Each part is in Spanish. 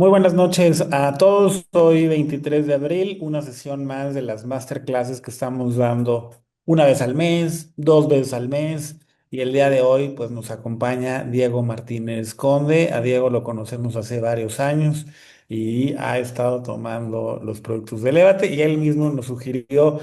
Muy buenas noches a todos. Hoy 23 de abril, una sesión más de las masterclasses que estamos dando una vez al mes, dos veces al mes. Y el día de hoy, pues nos acompaña Diego Martínez Conde. A Diego lo conocemos hace varios años y ha estado tomando los productos de Lévate y él mismo nos sugirió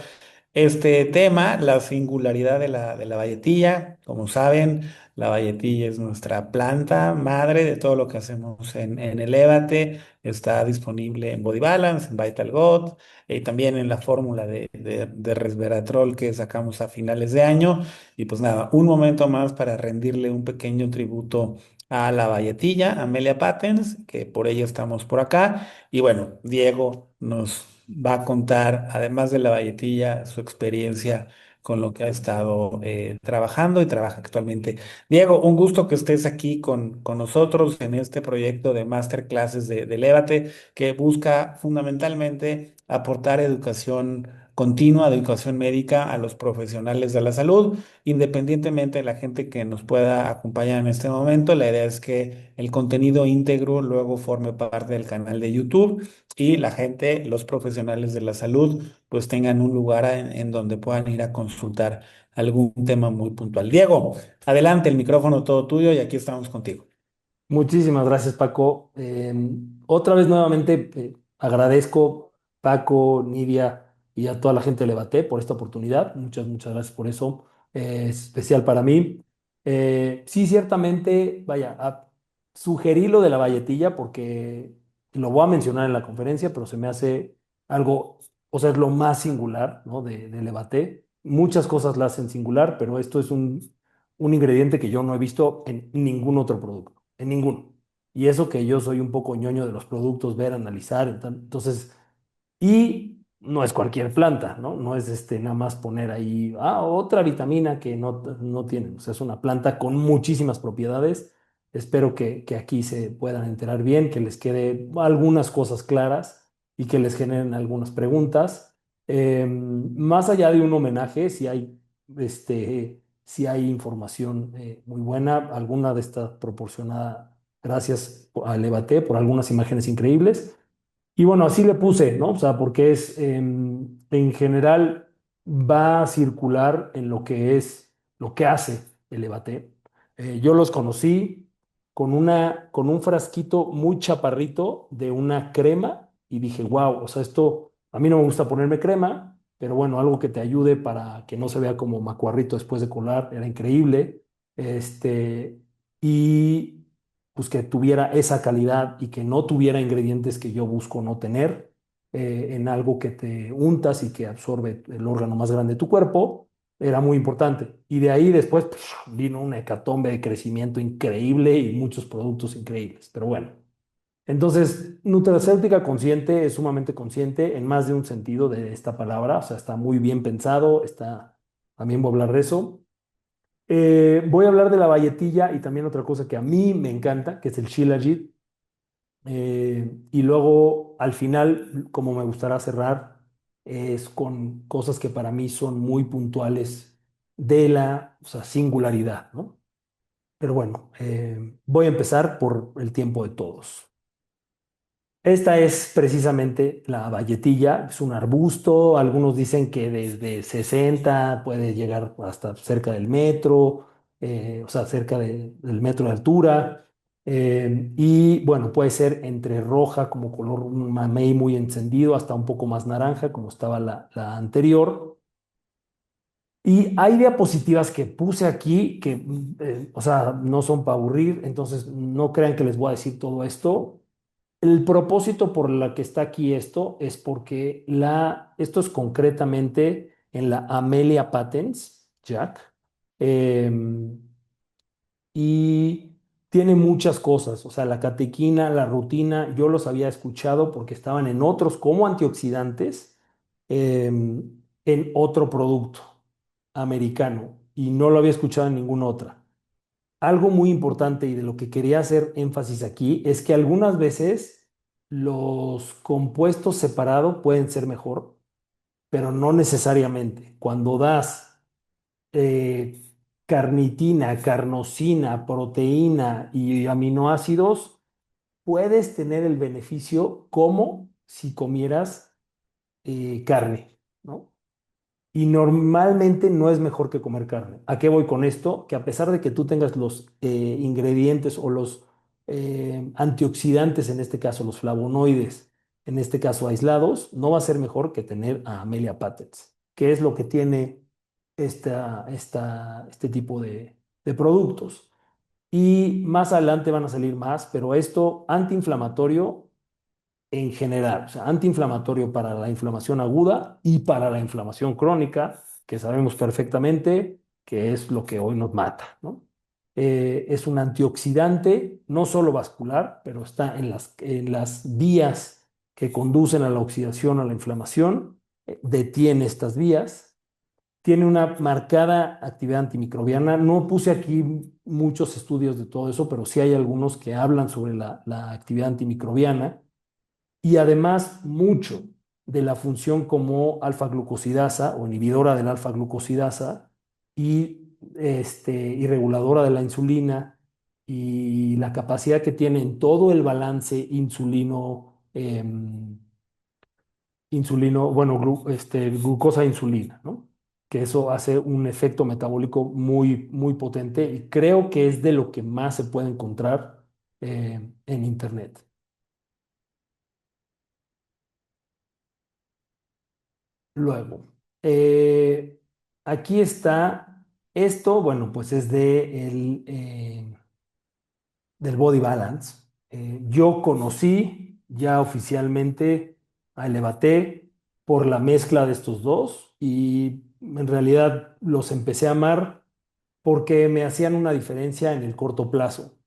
este tema, la singularidad de la valletilla. Como saben, la valletilla es nuestra planta madre de todo lo que hacemos en el Évate. Está disponible en Body Balance, en Vital God, y también en la fórmula de resveratrol que sacamos a finales de año. Y pues nada, un momento más para rendirle un pequeño tributo a la valletilla, Amelia Patents, que por ella estamos por acá. Y bueno, Diego nos va a contar, además de la valletilla, su experiencia con lo que ha estado trabajando y trabaja actualmente. Diego, un gusto que estés aquí con nosotros en este proyecto de masterclasses de Lévate, que busca fundamentalmente aportar educación continua, de educación médica a los profesionales de la salud, independientemente de la gente que nos pueda acompañar en este momento. La idea es que el contenido íntegro luego forme parte del canal de YouTube y la gente, los profesionales de la salud, pues tengan un lugar en donde puedan ir a consultar algún tema muy puntual. Diego, adelante, el micrófono todo tuyo y aquí estamos contigo. Muchísimas gracias, Paco. Otra vez nuevamente agradezco Paco, Nidia y a toda la gente de Levaté por esta oportunidad. Muchas gracias por eso. Es especial para mí. Sí, ciertamente, vaya, sugerí lo de la valletilla porque lo voy a mencionar en la conferencia, pero se me hace algo, o sea, es lo más singular, ¿no? de Levaté. Muchas cosas la hacen singular, pero esto es un ingrediente que yo no he visto en ningún otro producto, en ninguno. Y eso que yo soy un poco ñoño de los productos, ver, analizar, entonces, y no es cualquier planta, ¿no? No es nada más poner ahí, otra vitamina que no tiene. O sea, es una planta con muchísimas propiedades. Espero que aquí se puedan enterar bien, que les quede algunas cosas claras y que les generen algunas preguntas. Más allá de un homenaje, si hay información muy buena, alguna de estas proporcionada gracias a Levate por algunas imágenes increíbles. Y bueno, así le puse, ¿no? O sea, porque en general va a circular en lo que es, lo que hace el Evate. Yo los conocí con un frasquito muy chaparrito de una crema y dije, wow, o sea, esto, a mí no me gusta ponerme crema, pero bueno, algo que te ayude para que no se vea como macuarrito después de colar, era increíble. Este, y pues que tuviera esa calidad y que no tuviera ingredientes que yo busco no tener en algo que te untas y que absorbe el órgano más grande de tu cuerpo, era muy importante. Y de ahí después pues, vino una hecatombe de crecimiento increíble y muchos productos increíbles. Pero bueno, entonces, nutracéutica consciente es sumamente consciente en más de un sentido de esta palabra, o sea, está muy bien pensado, también voy a hablar de eso. Voy a hablar de la valletilla y también otra cosa que a mí me encanta, que es el Shilajit. Y luego, al final, como me gustará cerrar, es con cosas que para mí son muy puntuales de la, o sea, singularidad, ¿no? Pero bueno, voy a empezar por el tiempo de todos. Esta es precisamente la valletilla, es un arbusto, algunos dicen que desde 60 puede llegar hasta cerca del metro, o sea, del metro de altura, y bueno, puede ser entre roja como color un mamey muy encendido hasta un poco más naranja como estaba la anterior. Y hay diapositivas que puse aquí que, o sea, no son para aburrir, entonces no crean que les voy a decir todo esto. El propósito por la que está aquí esto es porque esto es concretamente en la Amelia Patents, Jack, em, y tiene muchas cosas, o sea, la catequina, la rutina, yo los había escuchado porque estaban en otros como antioxidantes en otro producto americano y no lo había escuchado en ninguna otra. Algo muy importante y de lo que quería hacer énfasis aquí es que algunas veces los compuestos separados pueden ser mejor, pero no necesariamente. Cuando das eh, carnitina, carnosina, proteína y aminoácidos, puedes tener el beneficio como si comieras carne, ¿no? Y normalmente no es mejor que comer carne. ¿A qué voy con esto? Que a pesar de que tú tengas los ingredientes o los antioxidantes, en este caso los flavonoides, en este caso aislados, no va a ser mejor que tener a Amelia Patents, que es lo que tiene este tipo de productos. Y más adelante van a salir más, pero esto antiinflamatorio en general, o sea, antiinflamatorio para la inflamación aguda y para la inflamación crónica, que sabemos perfectamente que es lo que hoy nos mata, ¿no? Es un antioxidante, no solo vascular, pero está en las vías que conducen a la oxidación, a la inflamación, detiene estas vías, tiene una marcada actividad antimicrobiana. No puse aquí muchos estudios de todo eso, pero sí hay algunos que hablan sobre la actividad antimicrobiana y además mucho de la función como alfa-glucosidasa o inhibidora del alfa-glucosidasa y reguladora de la insulina y la capacidad que tiene en todo el balance bueno, glucosa-insulina, ¿no? Que eso hace un efecto metabólico muy, muy potente y creo que es de lo que más se puede encontrar en Internet. Luego, eh, aquí está, esto, bueno, pues es del Body Balance. Yo conocí ya oficialmente a Elevate por la mezcla de estos dos y en realidad los empecé a amar porque me hacían una diferencia en el corto plazo.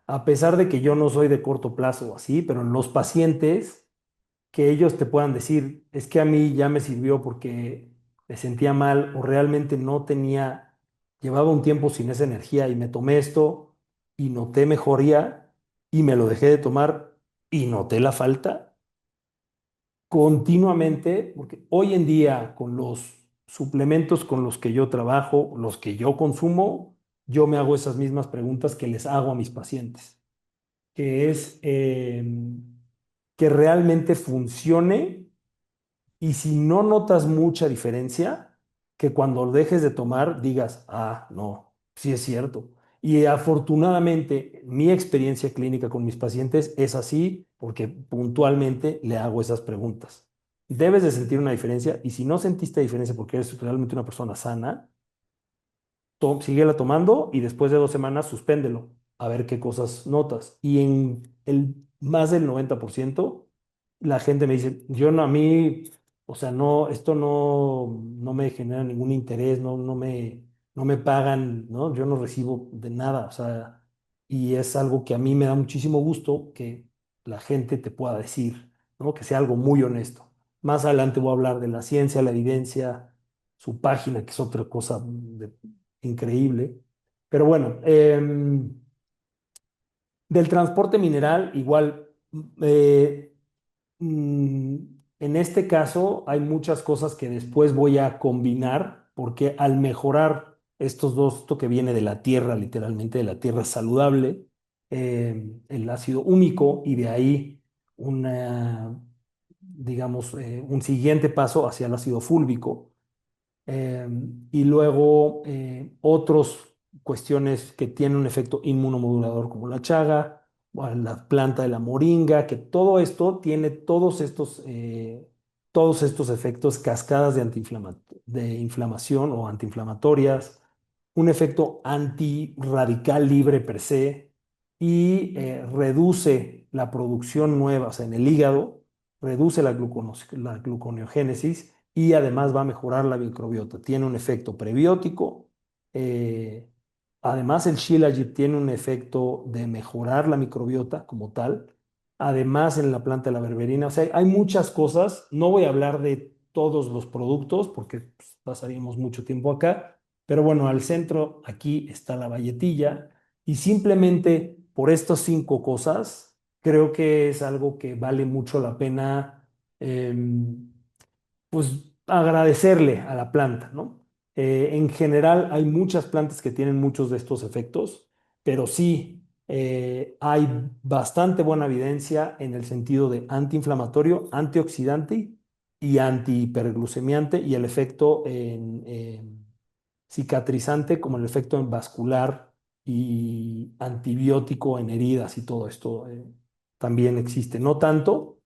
A pesar de que yo no soy de corto plazo así, pero en los pacientes que ellos te puedan decir, es que a mí ya me sirvió porque me sentía mal o realmente no tenía, llevaba un tiempo sin esa energía y me tomé esto y noté mejoría y me lo dejé de tomar y noté la falta continuamente, porque hoy en día con los suplementos con los que yo trabajo, los que yo consumo, yo me hago esas mismas preguntas que les hago a mis pacientes, que es que realmente funcione. Y si no notas mucha diferencia, que cuando dejes de tomar digas, ah, no, sí es cierto. Y afortunadamente mi experiencia clínica con mis pacientes es así porque puntualmente le hago esas preguntas. Debes de sentir una diferencia y si no sentiste diferencia porque eres realmente una persona sana, síguela tomando y después de 2 semanas suspéndelo a ver qué cosas notas. Y en el más del 90% la gente me dice, yo no, a mí, o sea, no, esto no me genera ningún interés, no me pagan, ¿no? Yo no recibo de nada, o sea, y es algo que a mí me da muchísimo gusto que la gente te pueda decir, ¿no? Que sea algo muy honesto. Más adelante voy a hablar de la ciencia, la evidencia, su página, que es otra cosa increíble. Pero bueno, del transporte mineral, igual, eh, mm, en este caso hay muchas cosas que después voy a combinar, porque al mejorar estos dos, esto que viene de la tierra, literalmente de la tierra saludable, el ácido húmico y de ahí una, digamos, un siguiente paso hacia el ácido fúlvico eh, y luego otras cuestiones que tienen un efecto inmunomodulador como la chaga, o la planta de la moringa, que todo esto tiene todos estos efectos, cascadas de inflamación o antiinflamatorias, un efecto antirradical libre per se y reduce la producción nueva, o sea, en el hígado, reduce la gluconeogénesis y además va a mejorar la microbiota. Tiene un efecto prebiótico. eh, Además, el Shilajit tiene un efecto de mejorar la microbiota como tal. Además, en la planta de la berberina, o sea, hay muchas cosas. No voy a hablar de todos los productos porque pues, pasaríamos mucho tiempo acá. Pero bueno, al centro aquí está la valletilla y simplemente por estas 5 cosas, creo que es algo que vale mucho la pena pues agradecerle a la planta, ¿no? En general hay muchas plantas que tienen muchos de estos efectos, pero sí. Hay bastante buena evidencia en el sentido de antiinflamatorio, antioxidante y antihiperglucemiante y el efecto en cicatrizante como el efecto en vascular y antibiótico en heridas y todo esto también existe. No tanto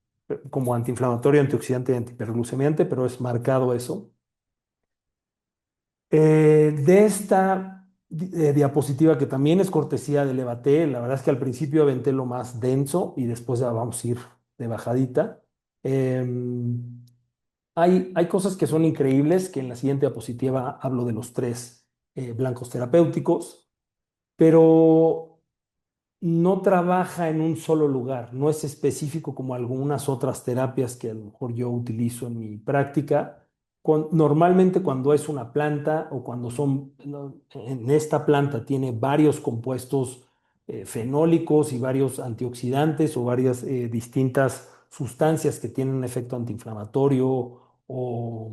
como antiinflamatorio, antioxidante y antihiperglucemiante, pero es marcado eso. De esta diapositiva, que también es cortesía del Levate, la verdad es que al principio aventé lo más denso y después ya vamos a ir de bajadita. Hay cosas que son increíbles, que en la siguiente diapositiva hablo de los tres blancos terapéuticos, pero no trabaja en un solo lugar, no es específico como algunas otras terapias que a lo mejor yo utilizo en mi práctica. Normalmente cuando es una planta o cuando son, no, en esta planta tiene varios compuestos fenólicos y varios antioxidantes o varias distintas sustancias que tienen un efecto antiinflamatorio o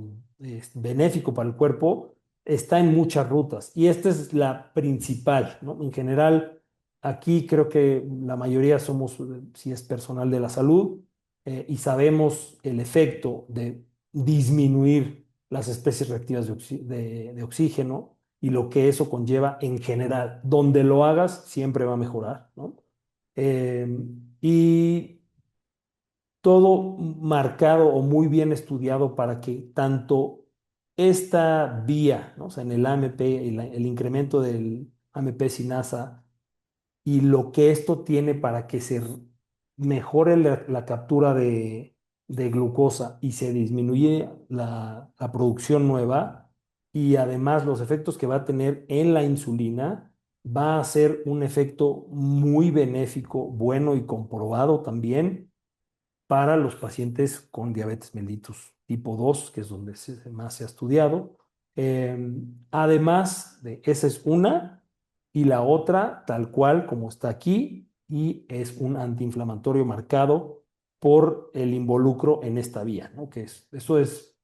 benéfico para el cuerpo, está en muchas rutas y esta es la principal, ¿no? En general. Aquí creo que la mayoría somos, si es personal de la salud, y sabemos el efecto de disminuir las especies reactivas de oxígeno y lo que eso conlleva en general. Donde lo hagas, siempre va a mejorar, ¿no? Eh, y todo marcado o muy bien estudiado para que tanto esta vía, ¿no? O sea, en el AMP, el incremento del AMP sinasa, y lo que esto tiene para que se mejore la captura de glucosa y se disminuye la producción nueva y además los efectos que va a tener en la insulina, va a ser un efecto muy benéfico, bueno y comprobado también para los pacientes con diabetes mellitus tipo 2, que es donde más se ha estudiado. Además de, esa es una, y la otra, tal cual como está aquí, y es un antiinflamatorio marcado por el involucro en esta vía, ¿no? Eso es,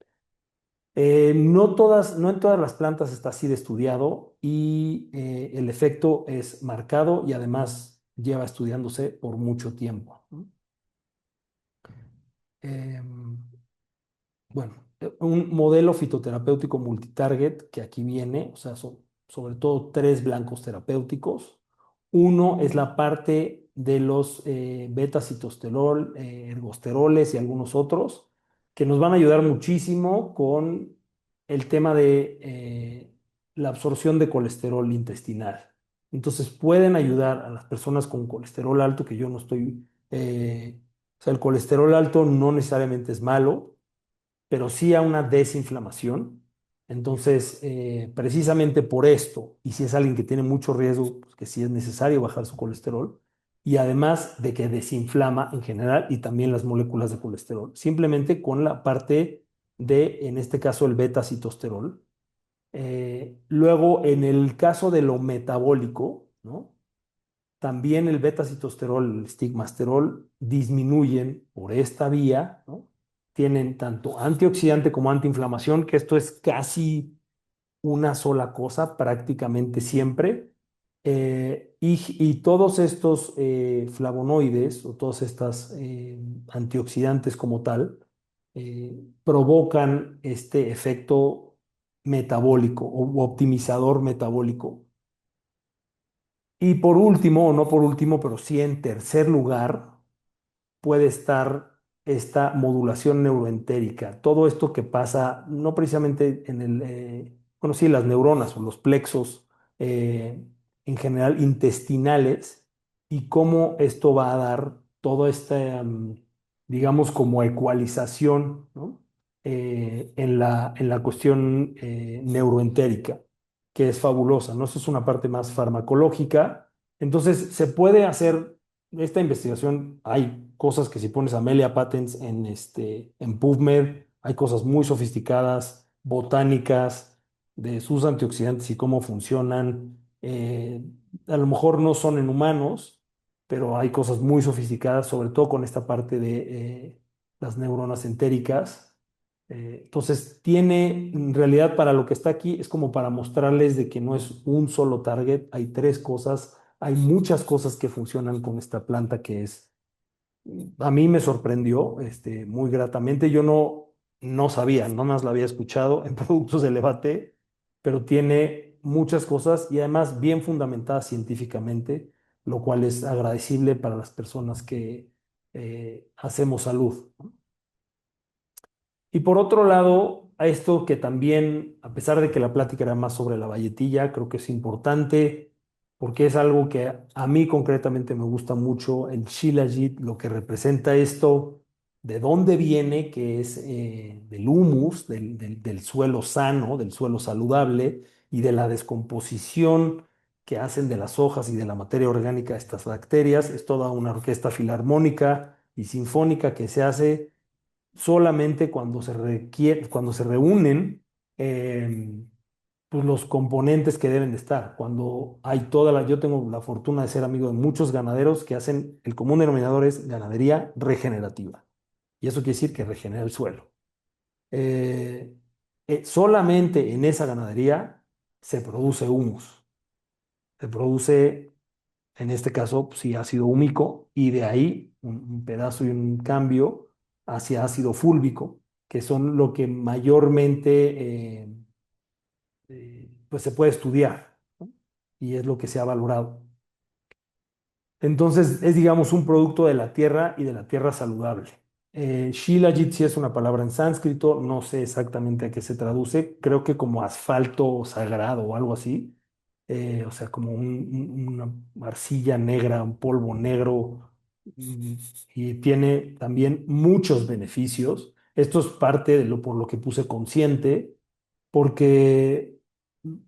no en todas las plantas está así de estudiado y el efecto es marcado y además lleva estudiándose por mucho tiempo, ¿no? Em, Bueno, un modelo fitoterapéutico multitarget que aquí viene, o sea, son sobre todo tres blancos terapéuticos. Uno es la parte de los beta-citosterol, ergosteroles y algunos otros, que nos van a ayudar muchísimo con el tema de la absorción de colesterol intestinal. Entonces pueden ayudar a las personas con colesterol alto, que yo no estoy, o sea, el colesterol alto no necesariamente es malo, pero sí a una desinflamación. Entonces, precisamente por esto, y si es alguien que tiene mucho riesgo, pues que sí es necesario bajar su colesterol, y además de que desinflama en general y también las moléculas de colesterol, simplemente con la parte de, en este caso, el beta-citosterol. Luego, en el caso de lo metabólico, ¿no? También el beta-citosterol, el stigmasterol, disminuyen por esta vía, ¿no? Tienen tanto antioxidante como antiinflamación, que esto es casi una sola cosa prácticamente siempre. Y todos estos flavonoides o todos estos antioxidantes como tal provocan este efecto metabólico o optimizador metabólico. Y por último, o no por último, pero sí en tercer lugar, puede estar esta modulación neuroentérica. Todo esto que pasa, no precisamente en bueno, sí, las neuronas o los plexos en general intestinales, y cómo esto va a dar toda esta, digamos, como ecualización, ¿no? En la cuestión neuroentérica, que es fabulosa, ¿no? Eso es una parte más farmacológica. Entonces, se puede hacer esta investigación. Hay cosas que si pones Amelia Patents en PubMed, hay cosas muy sofisticadas, botánicas, de sus antioxidantes y cómo funcionan. A lo mejor no son en humanos, pero hay cosas muy sofisticadas, sobre todo con esta parte de las neuronas entéricas. Entonces, tiene, en realidad, para lo que está aquí, es como para mostrarles de que no es un solo target, hay tres cosas Hay muchas cosas que funcionan con esta planta que es, a mí me sorprendió muy gratamente. Yo no sabía, no más la había escuchado en productos de Levate, pero tiene muchas cosas y además bien fundamentadas científicamente, lo cual es agradecible para las personas que hacemos salud. Y por otro lado, a esto que también, a pesar de que la plática era más sobre la valletilla, creo que es importante porque es algo que a mí concretamente me gusta mucho, el Shilajit, lo que representa esto, de dónde viene, que es del humus, del suelo sano, del suelo saludable y de la descomposición que hacen de las hojas y de la materia orgánica estas bacterias. Es toda una orquesta filarmónica y sinfónica que se hace solamente cuando se requiere, cuando se reúnen pues los componentes que deben de estar. Cuando hay yo tengo la fortuna de ser amigo de muchos ganaderos que hacen, el común denominador es ganadería regenerativa. Y eso quiere decir que regenera el suelo. Eh, Solamente en esa ganadería se produce humus, se produce en este caso, pues, sí, ácido húmico, y de ahí un pedazo y un cambio hacia ácido fúlvico, que son lo que mayormente pues se puede estudiar, ¿no? Y es lo que se ha valorado. Entonces, es, digamos, un producto de la tierra y de la tierra saludable. Shilajit sí es una palabra en sánscrito, no sé exactamente a qué se traduce, creo que como asfalto sagrado o algo así, o sea, como una arcilla negra, un polvo negro, y, y tiene también muchos beneficios. Esto es parte de lo por lo que puse consciente, porque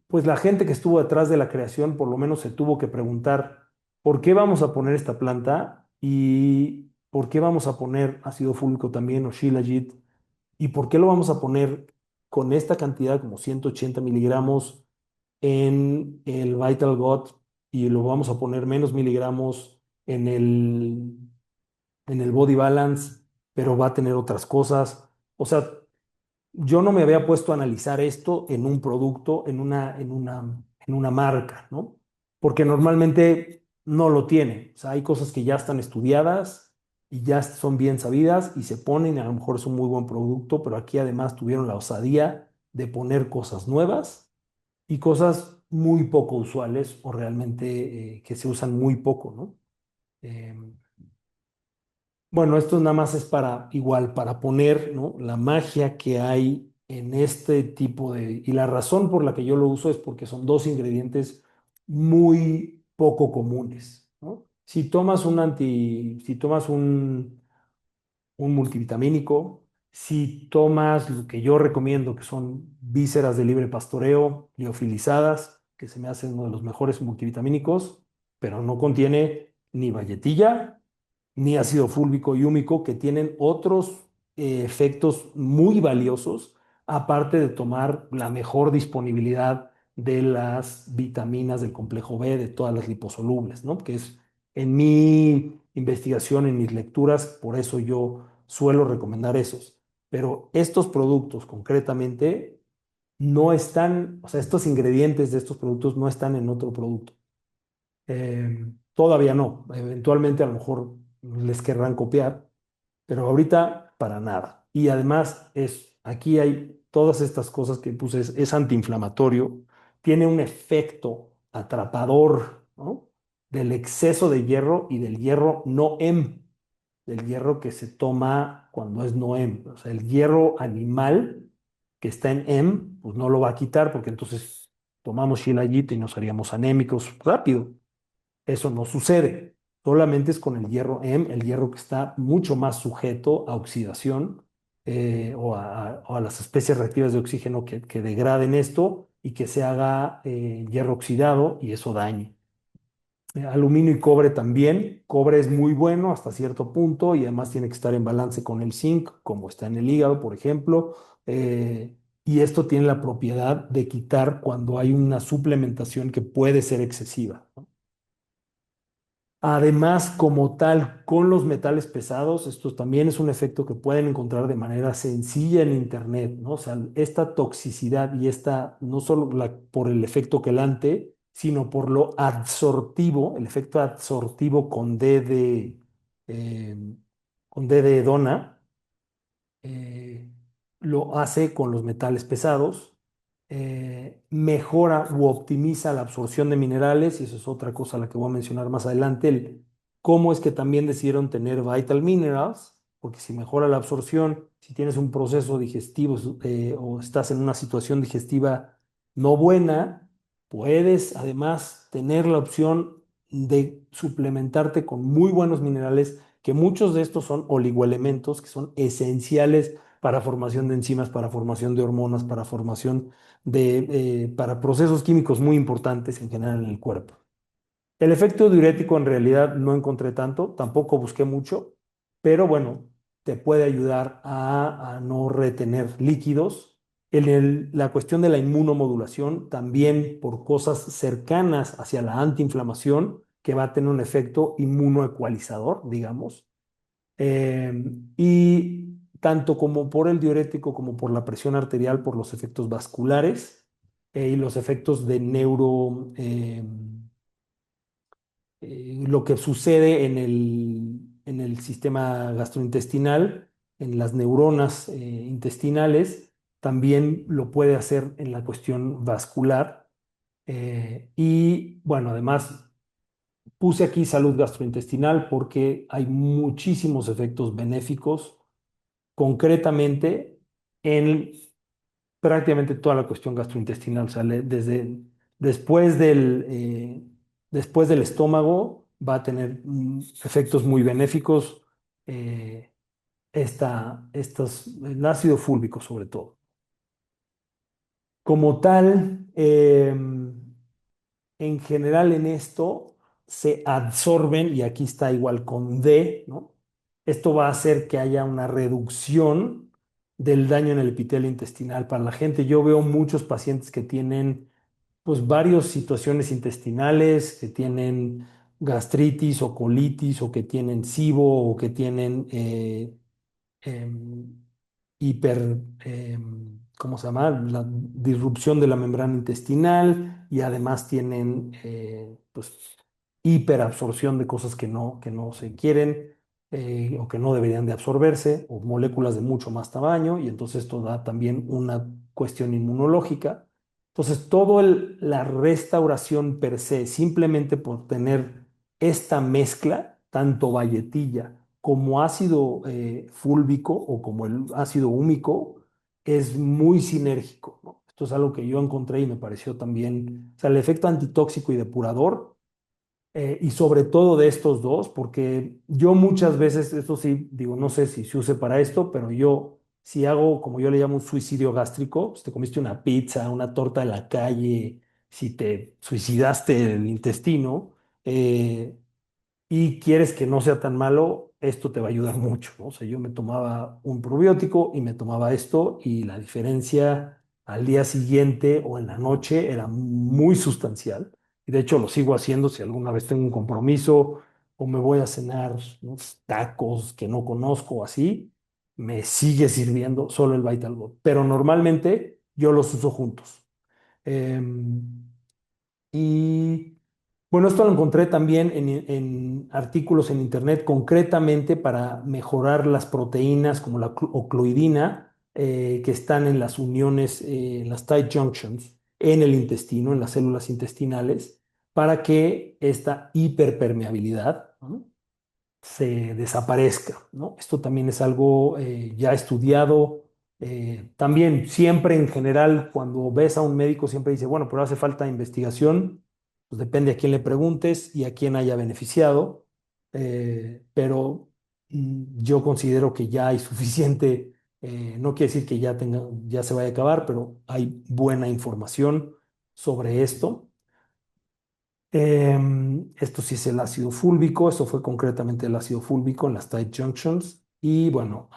pues la gente que estuvo detrás de la creación por lo menos se tuvo que preguntar, ¿por qué vamos a poner esta planta? ¿Y por qué vamos a poner ácido fúlvico también o Shilajit? ¿Y por qué lo vamos a poner con esta cantidad, como 180 miligramos, en el Vital Gut y lo vamos a poner menos miligramos en el Body Balance, pero va a tener otras cosas? O sea, yo no me había puesto a analizar esto en un producto, en una marca, ¿no? Porque normalmente no lo tiene. O sea, hay cosas que ya están estudiadas y ya son bien sabidas y se ponen, y a lo mejor es un muy buen producto, pero aquí además tuvieron la osadía de poner cosas nuevas y cosas muy poco usuales o realmente que se usan muy poco, ¿no? Em, bueno, esto nada más es para igual, para poner, ¿no?, la magia que hay en este tipo de... Y la razón por la que yo lo uso es porque son dos ingredientes muy poco comunes, ¿no? Si tomas un multivitamínico, si tomas lo que yo recomiendo, que son vísceras de libre pastoreo, liofilizadas, que se me hacen uno de los mejores multivitamínicos, pero no contiene ni valletilla ni ácido fúlvico y húmico, que tienen otros efectos muy valiosos, aparte de tomar la mejor disponibilidad de las vitaminas del complejo B, de todas las liposolubles, ¿no? Que es en mi investigación, en mis lecturas, por eso yo suelo recomendar esos. Pero estos productos concretamente no están, o sea, estos ingredientes de estos productos no están en otro producto. Todavía no. Eventualmente a lo mejor les querrán copiar, pero ahorita para nada. Y además aquí hay todas estas cosas que puse, es antiinflamatorio, tiene un efecto atrapador, ¿no?, del exceso de hierro y del hierro no M, del hierro que se toma cuando es no M. O sea, el hierro animal que está en M, pues no lo va a quitar porque entonces tomamos Shilajit y nos haríamos anémicos rápido. Eso no sucede. Solamente es con el hierro M, el hierro que está mucho más sujeto a oxidación o a las especies reactivas de oxígeno que degraden esto y que se haga hierro oxidado y eso dañe. Aluminio y cobre también. Cobre es muy bueno hasta cierto punto y además tiene que estar en balance con el zinc, como está en el hígado, por ejemplo. Y esto tiene la propiedad de quitar cuando hay una suplementación que puede ser excesiva, ¿no? Además, como tal, con los metales pesados, esto también es un efecto que pueden encontrar de manera sencilla en Internet, ¿no? O sea, esta toxicidad y esta, no solo por el efecto quelante, sino por lo adsortivo, el efecto adsortivo eh, con D de dona, eh, lo hace con los metales pesados, mejora u optimiza la absorción de minerales, y eso es otra cosa a la que voy a mencionar más adelante, cómo es que también decidieron tener Vital Minerals, porque si mejora la absorción, si tienes un proceso digestivo o estás en una situación digestiva no buena, puedes además tener la opción de suplementarte con muy buenos minerales, que muchos de estos son oligoelementos que son esenciales para formación de enzimas, para formación de hormonas, para formación para procesos químicos muy importantes en general en el cuerpo. El efecto diurético en realidad no encontré tanto, tampoco busqué mucho, pero bueno, te puede ayudar a no retener líquidos. La cuestión de la inmunomodulación, también por cosas cercanas hacia la antiinflamación, que va a tener un efecto inmunoecualizador, digamos. Eh, y tanto como por el diurético como por la presión arterial, por los efectos vasculares y los efectos de lo que sucede en el sistema gastrointestinal, en las neuronas intestinales, también lo puede hacer en la cuestión vascular. Y bueno, además puse aquí salud gastrointestinal porque hay muchísimos efectos benéficos, concretamente en prácticamente toda la cuestión gastrointestinal. O sea, desde después después del estómago va a tener efectos muy benéficos, eh, el ácido fúlvico sobre todo. Como tal, en general en esto se absorben, y aquí está igual con D, ¿no? Esto va a hacer que haya una reducción del daño en el epitelio intestinal para la gente. Yo veo muchos pacientes que tienen pues varias situaciones intestinales, que tienen gastritis o colitis o que tienen SIBO o que tienen em, hiper, ¿cómo se llama? La disrupción de la membrana intestinal, y además tienen pues, hiperabsorción de cosas que no se quieren o que no deberían de absorberse, o moléculas de mucho más tamaño, y entonces esto da también una cuestión inmunológica. Entonces, la restauración per se, simplemente por tener esta mezcla, tanto valletilla como ácido fúlvico o como el ácido húmico, es muy sinérgico, ¿no? Esto es algo que yo encontré y me pareció también, o sea, el efecto antitóxico y depurador, y sobre todo de estos dos, porque yo muchas veces, esto sí, digo, no sé si se use para esto, pero yo, si hago, como yo le llamo, un suicidio gástrico, si te comiste una pizza, una torta de la calle, si te suicidaste el intestino, eh, y quieres que no sea tan malo, esto te va a ayudar mucho, ¿no? O sea, yo me tomaba un probiótico y me tomaba esto, y la diferencia al día siguiente o en la noche era muy sustancial. Y de hecho lo sigo haciendo si alguna vez tengo un compromiso o me voy a cenar unos tacos que no conozco o así, me sigue sirviendo solo el Vital God. Pero normalmente yo los uso juntos. Em, y bueno, esto lo encontré también en artículos en internet, concretamente para mejorar las proteínas como la ocloidina, que están en las uniones, en las tight junctions, en el intestino, en las células intestinales, para que esta hiperpermeabilidad, ¿no?, se desaparezca, ¿no? Esto también es algo ya estudiado. También siempre en general, cuando ves a un médico, siempre dice, bueno, pero hace falta investigación. Pues depende a quién le preguntes y a quién haya beneficiado. Pero yo considero que ya hay suficiente, no quiere decir que ya se vaya a acabar, pero hay buena información sobre esto. Esto sí es el ácido fúlvico, esto fue concretamente el ácido fúlvico en las tight junctions. Y bueno,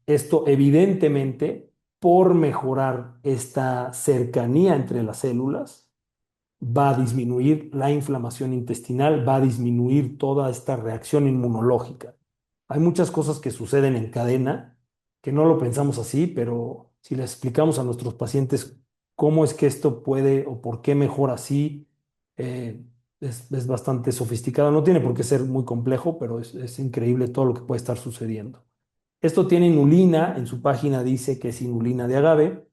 esto evidentemente, por mejorar esta cercanía entre las células, va a disminuir la inflamación intestinal, va a disminuir toda esta reacción inmunológica. Hay muchas cosas que suceden en cadena que no lo pensamos así, pero si les explicamos a nuestros pacientes cómo es que esto puede o por qué mejora así, Eh, es bastante sofisticado, no tiene por qué ser muy complejo, pero es increíble todo lo que puede estar sucediendo. Esto tiene inulina, en su página dice que es inulina de agave,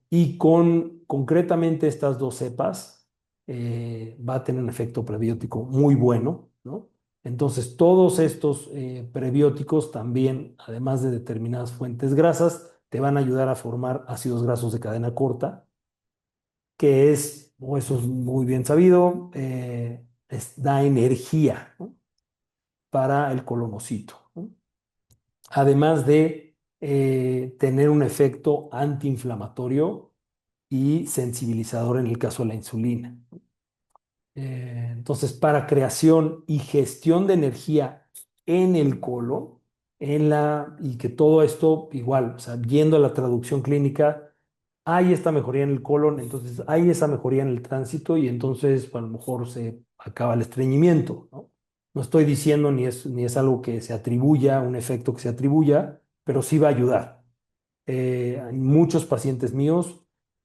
y con concretamente estas dos cepas va a tener un efecto prebiótico muy bueno, ¿no? Entonces, todos estos prebióticos también, además de determinadas fuentes grasas, te van a ayudar a formar ácidos grasos de cadena corta, que es, o eso es muy bien sabido, da energía, ¿no? Para el colonocito, ¿no? Además de tener un efecto antiinflamatorio y sensibilizador en el caso de la insulina. Entonces, para creación y gestión de energía en el colon, y que todo esto igual, o sea, viendo la traducción clínica, hay esta mejoría en el colon, entonces hay esa mejoría en el tránsito y entonces pues, a lo mejor se acaba el estreñimiento, ¿no? No estoy diciendo ni es algo que se atribuya, un efecto que se atribuya, pero sí va a ayudar. Hay muchos pacientes míos,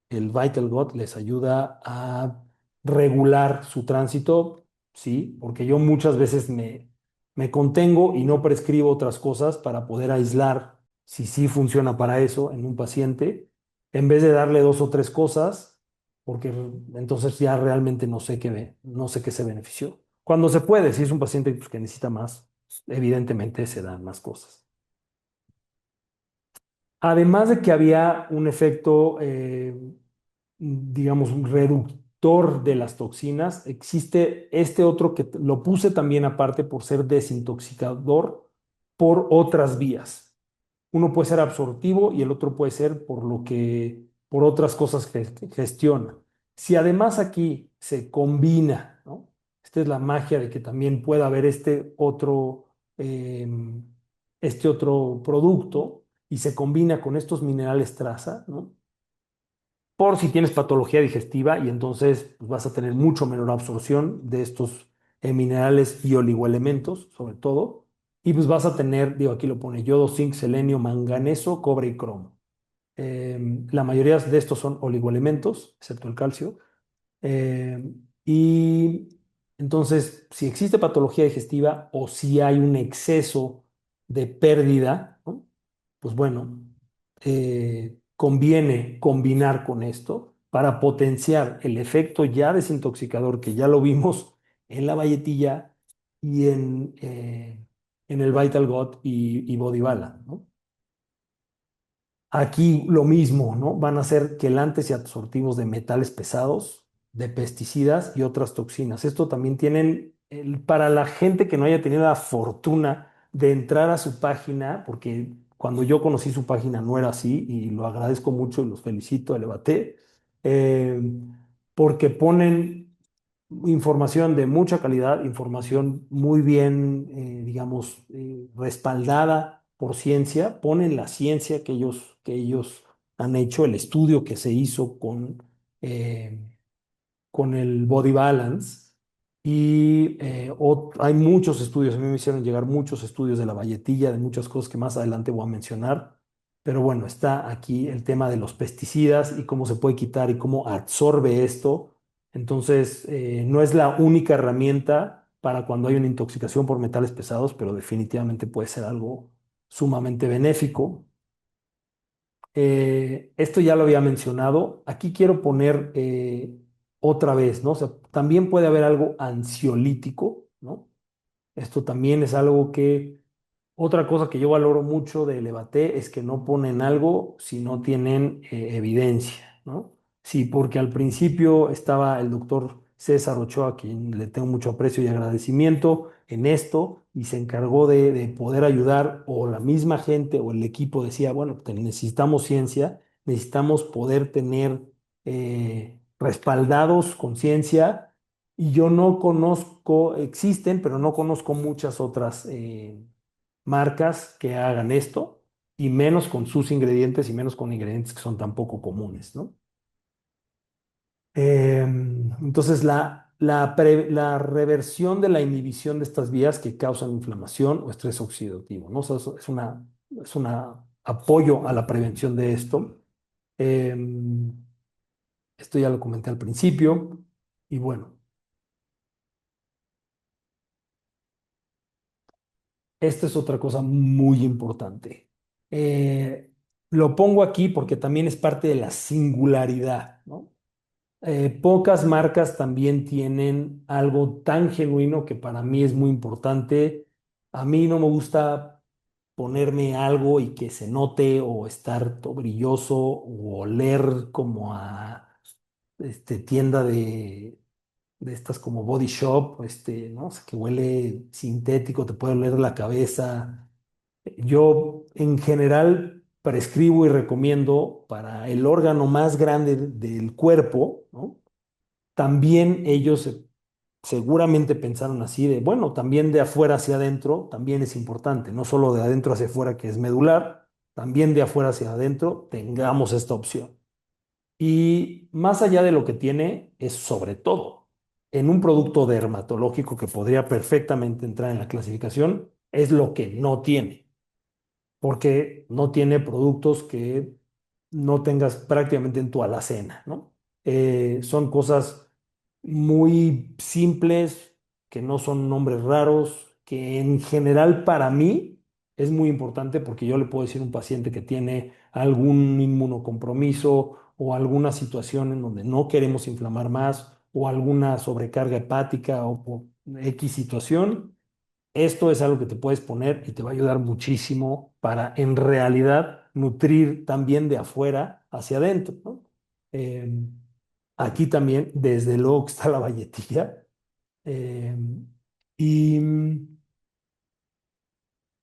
el Vital Gut les ayuda a regular su tránsito, sí, porque yo muchas veces me contengo y no prescribo otras cosas para poder aislar si sí funciona para eso en un paciente, en vez de darle dos o tres cosas, porque entonces ya realmente no sé qué se benefició. Cuando se puede, si es un paciente pues, que necesita más, evidentemente se dan más cosas. Además de que había un efecto, digamos, un reductor de las toxinas, existe este otro que lo puse también aparte por ser desintoxicador por otras vías. Uno puede ser absortivo y el otro puede ser por otras cosas que gestiona. Si además aquí se combina, ¿no? Esta es la magia de que también pueda haber este otro producto y se combina con estos minerales traza, ¿no? Por si tienes patología digestiva y entonces pues, vas a tener mucho menor absorción de estos minerales y oligoelementos, sobre todo, y pues vas a tener, digo, aquí lo pone yodo, zinc, selenio, manganeso, cobre y cromo. La mayoría de estos son oligoelementos, excepto el calcio. Eh, y entonces, si existe patología digestiva o si hay un exceso de pérdida, ¿no? Pues bueno, conviene combinar con esto para potenciar el efecto ya desintoxicador que ya lo vimos en la valletilla y en el Vital Gut y Bodybala, ¿no? Aquí lo mismo, ¿no? Van a ser quelantes y absortivos de metales pesados, de pesticidas y otras toxinas. Esto también tienen, para la gente que no haya tenido la fortuna de entrar a su página, porque cuando yo conocí su página no era así y lo agradezco mucho y los felicito, Elevate, eh, porque ponen información de mucha calidad, información muy bien, digamos, respaldada por ciencia, ponen la ciencia que ellos han hecho, el estudio que se hizo eh, con el Body Balance. Y hay muchos estudios, a mí me hicieron llegar muchos estudios de la valletilla, de muchas cosas que más adelante voy a mencionar. Pero bueno, está aquí el tema de los pesticidas y cómo se puede quitar y cómo absorbe esto. Entonces, no es la única herramienta para cuando hay una intoxicación por metales pesados, pero definitivamente puede ser algo sumamente benéfico. Esto ya lo había mencionado. Aquí quiero poner otra vez, ¿no? O sea, también puede haber algo ansiolítico, ¿no? Esto también es algo otra cosa que yo valoro mucho de Levate es que no ponen algo si no tienen evidencia, ¿no? Sí, porque al principio estaba el doctor César Ochoa, a quien le tengo mucho aprecio y agradecimiento en esto, y se encargó de poder ayudar, o la misma gente o el equipo decía, bueno, necesitamos ciencia, necesitamos poder tener respaldados con ciencia, y yo no conozco, existen, pero no conozco muchas otras. Marcas que hagan esto y menos con sus ingredientes y menos con ingredientes que son tan poco comunes, ¿no? Entonces, la reversión de la inhibición de estas vías que causan inflamación o estrés oxidativo, ¿no? O sea, eso es una apoyo a la prevención de esto. Esto ya lo comenté al principio. Y bueno, esta es otra cosa muy importante. Eh, lo pongo aquí porque también es parte de la singularidad, ¿no? Pocas marcas también tienen algo tan genuino que para mí es muy importante. A mí no me gusta ponerme algo y que se note o estar todo brilloso o oler como a tienda de estas como Body Shop, ¿no? O sea, que huele sintético, te puede oler la cabeza. Yo en general prescribo y recomiendo para el órgano más grande del cuerpo, ¿no? También ellos seguramente pensaron así de, bueno, también de afuera hacia adentro también es importante, no solo de adentro hacia afuera que es medular, también de afuera hacia adentro tengamos esta opción. Y más allá de lo que tiene, es sobre todo en un producto dermatológico que podría perfectamente entrar en la clasificación, es lo que no tiene porque no tiene productos que no tengas prácticamente en tu alacena, ¿no? Son cosas muy simples, que no son nombres raros, que en general para mí es muy importante porque yo le puedo decir a un paciente que tiene algún inmunocompromiso o alguna situación en donde no queremos inflamar más o alguna sobrecarga hepática o por X situación esto es algo que te puedes poner y te va a ayudar muchísimo para en realidad nutrir también de afuera hacia adentro, ¿no? Eh, aquí también, desde luego que está la valletilla. Eh, y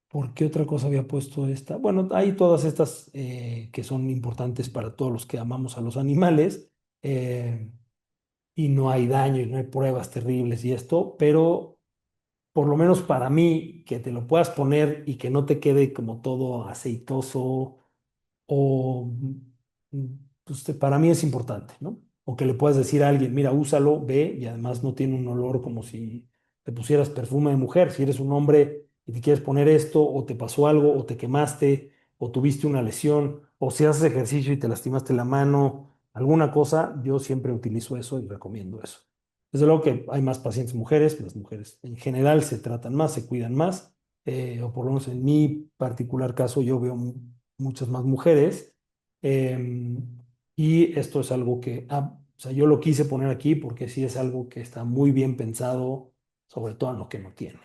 ¿por qué otra cosa había puesto esta? Bueno, hay todas estas que son importantes para todos los que amamos a los animales. eh, y no hay daño y no hay pruebas terribles y esto, pero por lo menos para mí, que te lo puedas poner y que no te quede como todo aceitoso o pues, para mí es importante, ¿no? O que le puedas decir a alguien, mira, úsalo, ve, y además no tiene un olor como si te pusieras perfume de mujer. Si eres un hombre y te quieres poner esto, o te pasó algo, o te quemaste, o tuviste una lesión, o si haces ejercicio y te lastimaste la mano, alguna cosa, yo siempre utilizo eso y recomiendo eso. Desde luego que hay más pacientes mujeres, las mujeres en general se tratan más, se cuidan más, o por lo menos en mi particular caso yo veo muchas más mujeres. em, y esto es algo que, o sea, yo lo quise poner aquí porque sí es algo que está muy bien pensado, sobre todo en lo que no tiene.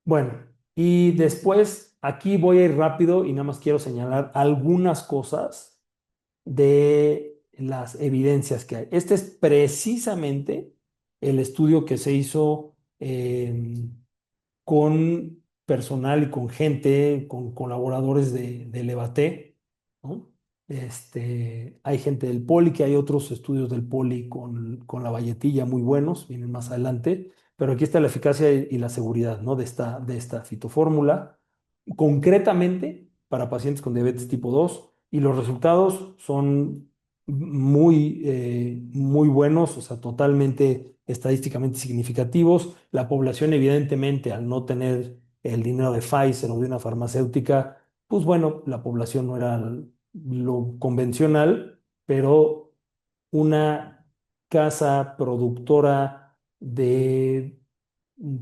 Bueno, y después aquí voy a ir rápido y nada más quiero señalar algunas cosas de las evidencias que hay. Este es precisamente el estudio que se hizo con personal y con gente, con colaboradores de Levate, ¿no? Hay gente del Poli, que hay otros estudios del Poli con la valletilla muy buenos, vienen más adelante, pero aquí está la eficacia y la seguridad, ¿no? de esta fitofórmula, concretamente para pacientes con diabetes tipo 2 y los resultados son muy buenos, o sea, totalmente estadísticamente significativos. La población, evidentemente, al no tener el dinero de Pfizer o de una farmacéutica, pues bueno, la población no era lo convencional, pero una casa productora de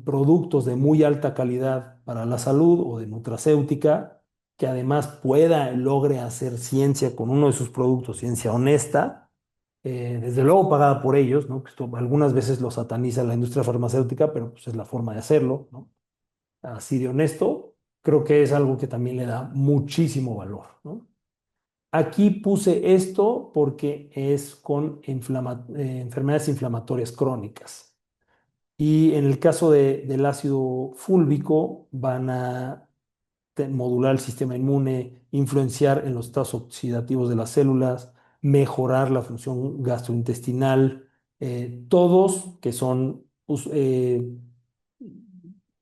productos de muy alta calidad para la salud o de nutracéutica, que además logre hacer ciencia con uno de sus productos, ciencia honesta, desde luego pagada por ellos, ¿no? Que esto algunas veces lo sataniza la industria farmacéutica, pero pues es la forma de hacerlo, ¿no? Así de honesto, creo que es algo que también le da muchísimo valor, ¿no? Aquí puse esto porque es con enfermedades inflamatorias crónicas. Y en el caso del ácido fúlvico, van a modular el sistema inmune, influenciar en los estados oxidativos de las células, mejorar la función gastrointestinal, todos que son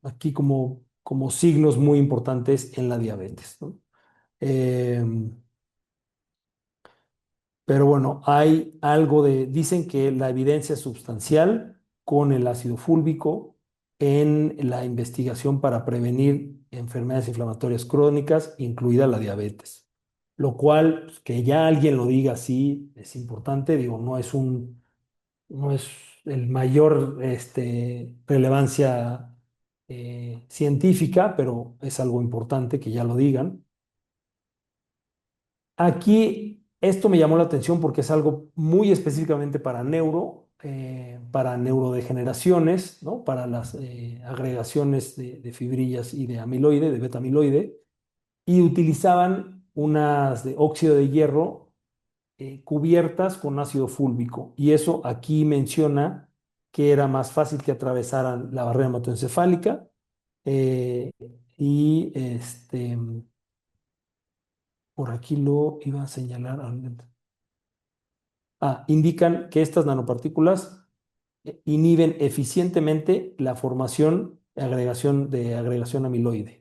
aquí como signos muy importantes en la diabetes, ¿no? Eh, pero bueno, hay algo dicen que la evidencia es sustancial con el ácido fúlvico en la investigación para prevenir enfermedades inflamatorias crónicas, incluida la diabetes. lo cual, pues, que ya alguien lo diga así es importante, digo, no es el mayor relevancia científica, pero es algo importante que ya lo digan. Aquí esto me llamó la atención porque es algo muy específicamente para neurodegeneraciones, ¿no? Para las agregaciones de fibrillas y de amiloide, de beta amiloide, y utilizaban unas de óxido de hierro cubiertas con ácido fúlvico. Y eso aquí menciona que era más fácil que atravesaran la barrera hematoencefálica eh, y por aquí lo iba a señalar. Indican que estas nanopartículas inhiben eficientemente la formación de agregación amiloide.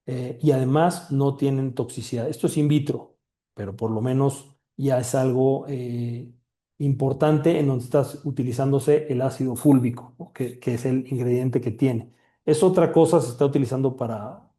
Y además no tienen toxicidad. Esto es in vitro, pero por lo menos ya es algo importante en donde estás utilizándose el ácido fúlvico, ¿no? Que es el ingrediente que tiene. Es otra cosa, se está utilizando para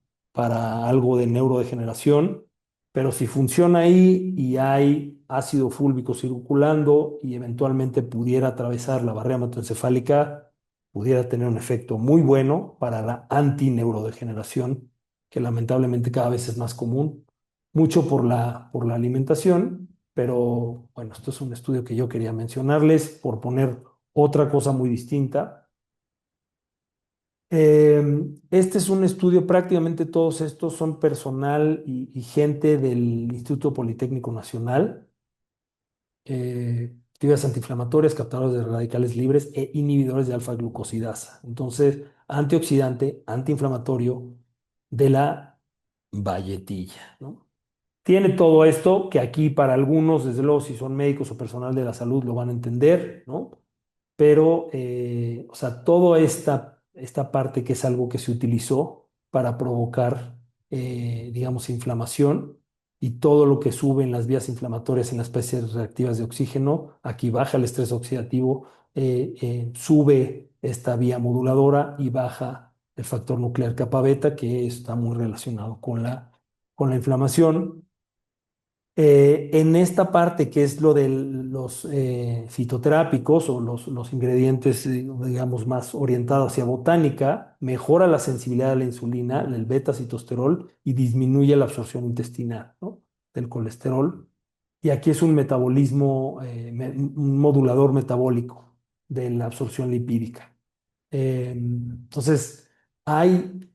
algo de neurodegeneración, pero si funciona ahí y hay ácido fúlvico circulando y eventualmente pudiera atravesar la barrera hematoencefálica, pudiera tener un efecto muy bueno para la antineurodegeneración que lamentablemente cada vez es más común, mucho por la alimentación, pero bueno, esto es un estudio que yo quería mencionarles por poner otra cosa muy distinta. Este es un estudio, prácticamente todos estos son personal y gente del Instituto Politécnico Nacional, actividades antiinflamatorias, captadores de radicales libres e inhibidores de alfa-glucosidasa. Entonces, antioxidante, antiinflamatorio de la valletilla, ¿no? Tiene todo esto que aquí para algunos, desde luego, si son médicos o personal de la salud, lo van a entender, ¿no? Pero, o sea, toda esta parte que es algo que se utilizó para provocar, digamos, inflamación y todo lo que sube en las vías inflamatorias en las especies reactivas de oxígeno, aquí baja el estrés oxidativo, sube esta vía moduladora y baja el factor nuclear kappa beta, que está muy relacionado con la inflamación. En esta parte que es lo de los fitoterápicos o los ingredientes, digamos, más orientados hacia botánica, mejora la sensibilidad a la insulina, el beta-citosterol y disminuye la absorción intestinal, ¿no? Del colesterol. Y aquí es un metabolismo, un modulador metabólico de la absorción lipídica. Entonces, hay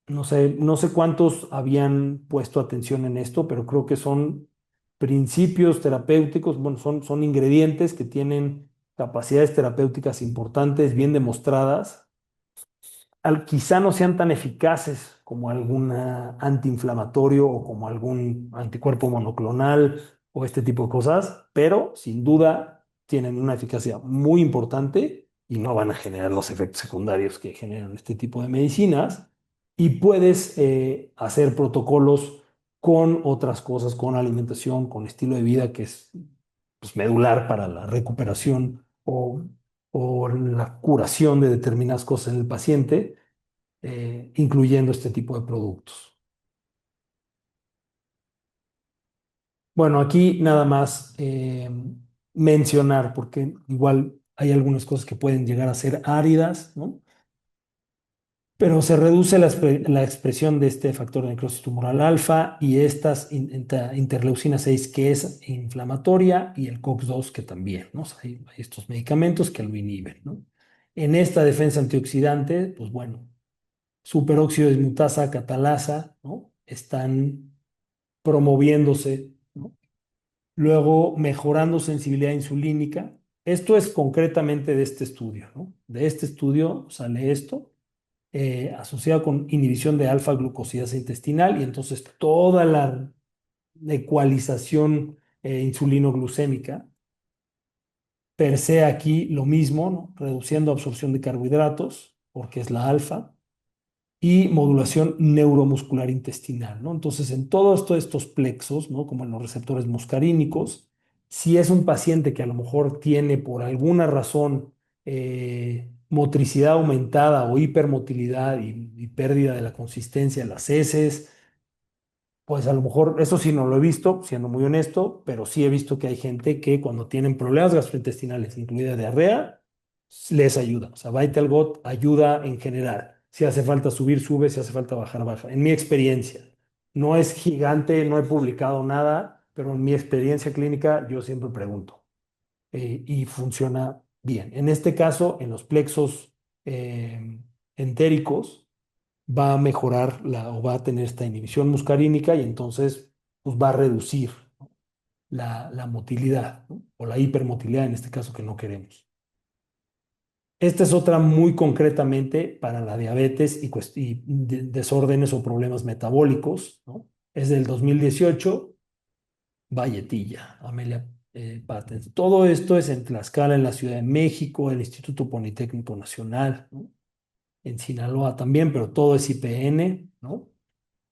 no sé cuántos habían puesto atención en esto, pero creo que son principios terapéuticos, bueno, son ingredientes que tienen capacidades terapéuticas importantes, bien demostradas. Quizá no sean tan eficaces como algún antiinflamatorio o como algún anticuerpo monoclonal o este tipo de cosas, pero sin duda tienen una eficacia muy importante y no van a generar los efectos secundarios que generan este tipo de medicinas. Y puedes hacer protocolos con otras cosas, con alimentación, con estilo de vida que es pues, medular para la recuperación o la curación de determinadas cosas en el paciente, incluyendo este tipo de productos. Bueno, aquí nada más mencionar, porque igual hay algunas cosas que pueden llegar a ser áridas, ¿no? Pero se reduce la expresión de este factor de necrosis tumoral alfa y estas interleucina 6 que es inflamatoria y el COX-2 que también, ¿no? O sea, hay estos medicamentos que lo inhiben, ¿no? En esta defensa antioxidante, pues bueno, superóxido dismutasa, catalasa, ¿no? Están promoviéndose, ¿no? Luego, mejorando sensibilidad insulínica. Esto es concretamente de este estudio, ¿no? De este estudio sale esto, asociado con inhibición de alfa-glucosidasa intestinal y entonces toda la ecualización insulinoglucémica. Per se aquí lo mismo, ¿no? Reduciendo absorción de carbohidratos, porque es la alfa y modulación neuromuscular intestinal, ¿no? Entonces, en todos estos plexos, ¿no? Como en los receptores muscarínicos, si es un paciente que a lo mejor tiene por alguna razón motricidad aumentada o hipermotilidad y pérdida de la consistencia de las heces, Pues a lo mejor, eso sí no lo he visto, siendo muy honesto, pero sí he visto que hay gente que cuando tienen problemas gastrointestinales, incluida diarrea, les ayuda. O sea, Vital Gut ayuda en general. Si hace falta subir, sube, si hace falta bajar, baja. En mi experiencia, no es gigante, no he publicado nada, pero en mi experiencia clínica yo siempre pregunto y funciona bien. En este caso, en los plexos eh, entéricos va a mejorar o va a tener esta inhibición muscarínica y entonces pues, va a reducir la motilidad, ¿no? O la hipermotilidad en este caso que no queremos. Esta es otra muy concretamente para la diabetes y desórdenes o problemas metabólicos, ¿no? Es del 2018, Valletilla, Amelia Patents. Todo esto es en Tlaxcala, en la Ciudad de México, el Instituto Politécnico Nacional, ¿no? En Sinaloa también, pero todo es IPN, ¿no?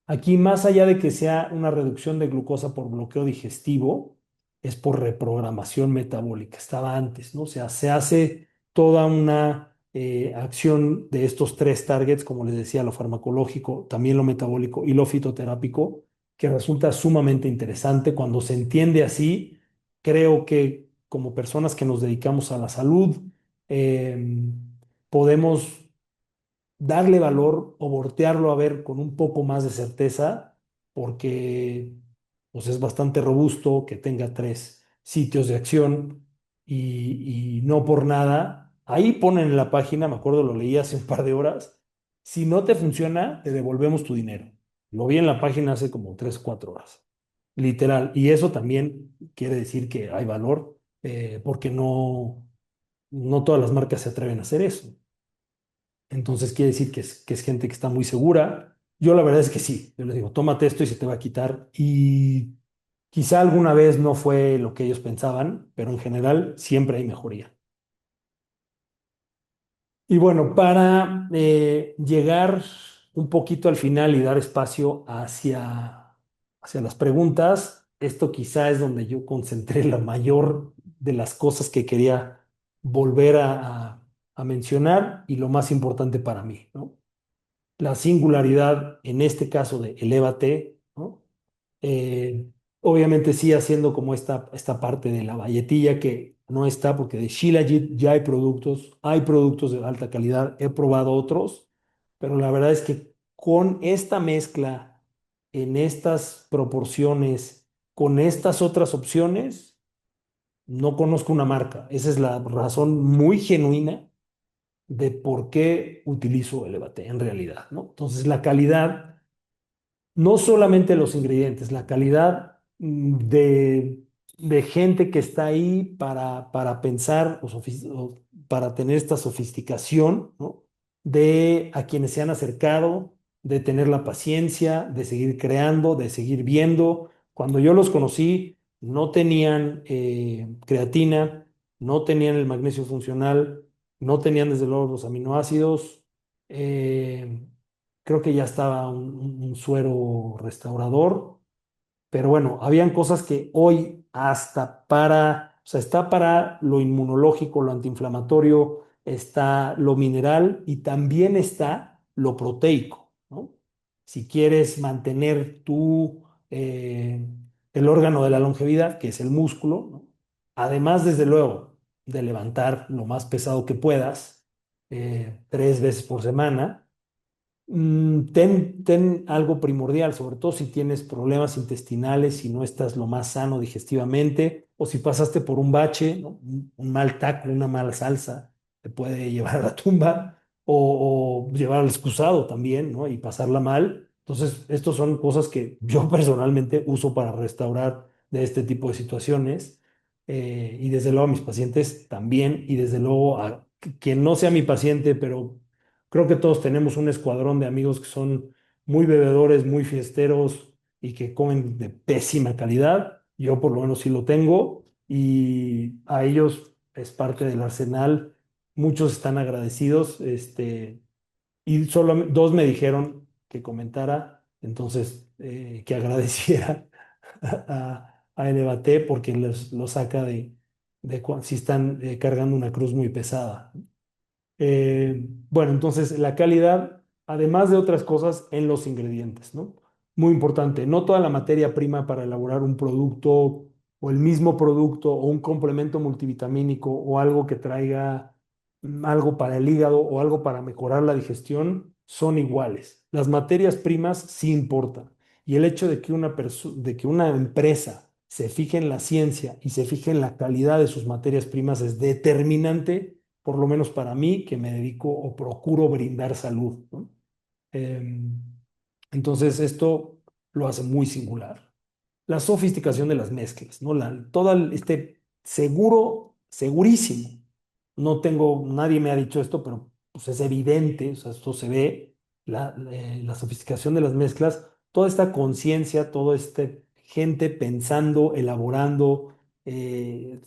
Aquí, más allá de que sea una reducción de glucosa por bloqueo digestivo, es por reprogramación metabólica. Estaba antes, ¿no? O sea, se hace toda una acción de estos tres targets, como les decía, lo farmacológico, también lo metabólico y lo fitoterápico, que resulta sumamente interesante. Cuando se entiende así, creo que como personas que nos dedicamos a la salud, podemos darle valor o voltearlo a ver con un poco más de certeza, porque pues, es bastante robusto que tenga tres sitios de acción y no por nada. Ahí ponen en la página, me acuerdo, lo leí hace un par de horas, si no te funciona, te devolvemos tu dinero. Lo vi en la página hace como 3 o 4 horas, literal. Y eso también quiere decir que hay valor, porque no todas las marcas se atreven a hacer eso. Entonces quiere decir que es gente que está muy segura. Yo la verdad es que sí, yo les digo, tómate esto y se te va a quitar. Y quizá alguna vez no fue lo que ellos pensaban, pero en general siempre hay mejoría. Y bueno, para llegar un poquito al final y dar espacio hacia las preguntas, esto quizá es donde yo concentré la mayor de las cosas que quería volver a mencionar y lo más importante para mí, ¿no? La singularidad, en este caso de Elévate, ¿no? Eh, Obviamente sí haciendo como esta parte de la valletilla que no está, porque de Shilajit ya hay productos de alta calidad, he probado otros, pero la verdad es que con esta mezcla, en estas proporciones, con estas otras opciones, no conozco una marca. Esa es la razón muy genuina de por qué utilizo Elevate en realidad, ¿no? Entonces, la calidad, no solamente los ingredientes, la calidad de gente que está ahí para pensar o para tener esta sofisticación, ¿no? De a quienes se han acercado, de tener la paciencia, de seguir creando, de seguir viendo. Cuando yo los conocí, no tenían creatina, no tenían el magnesio funcional, no tenían desde luego los aminoácidos. eh, Creo que ya estaba un suero restaurador, pero bueno, habían cosas que hoy o sea, está para lo inmunológico, lo antiinflamatorio, está lo mineral y también está lo proteico, ¿no? Si quieres mantener el órgano de la longevidad, que es el músculo, ¿no? Además, desde luego, de levantar lo más pesado que puedas, 3 veces por semana. Ten algo primordial, sobre todo si tienes problemas intestinales, si no estás lo más sano digestivamente, o si pasaste por un bache, ¿no? Un mal taco, una mala salsa, te puede llevar a la tumba, o llevar al excusado también, ¿no? Y pasarla mal. Entonces, estas son cosas que yo personalmente uso para restaurar de este tipo de situaciones. Y desde luego a mis pacientes también, y desde luego a quien no sea mi paciente, pero creo que todos tenemos un escuadrón de amigos que son muy bebedores, muy fiesteros y que comen de pésima calidad. Yo por lo menos sí lo tengo y a ellos es parte del arsenal. Muchos están agradecidos, y solo dos me dijeron que comentara, entonces que agradeciera a Elevate porque los saca si están cargando una cruz muy pesada. Bueno, entonces la calidad, además de otras cosas, en los ingredientes, ¿no? muy importante. No toda la materia prima para elaborar un producto o el mismo producto o un complemento multivitamínico o algo que traiga algo para el hígado o algo para mejorar la digestión son iguales. Las materias primas sí importan. Y el hecho de que de que una empresa se fije en la ciencia y se fije en la calidad de sus materias primas es determinante, por lo menos para mí, que me dedico o procuro brindar salud, ¿no? Em, entonces, esto lo hace muy singular. La sofisticación de las mezclas, ¿no? Este segurísimo. No tengo, nadie me ha dicho esto, pero pues es evidente, o sea, esto se ve, la sofisticación de las mezclas, toda esta conciencia, toda esta gente pensando, elaborando,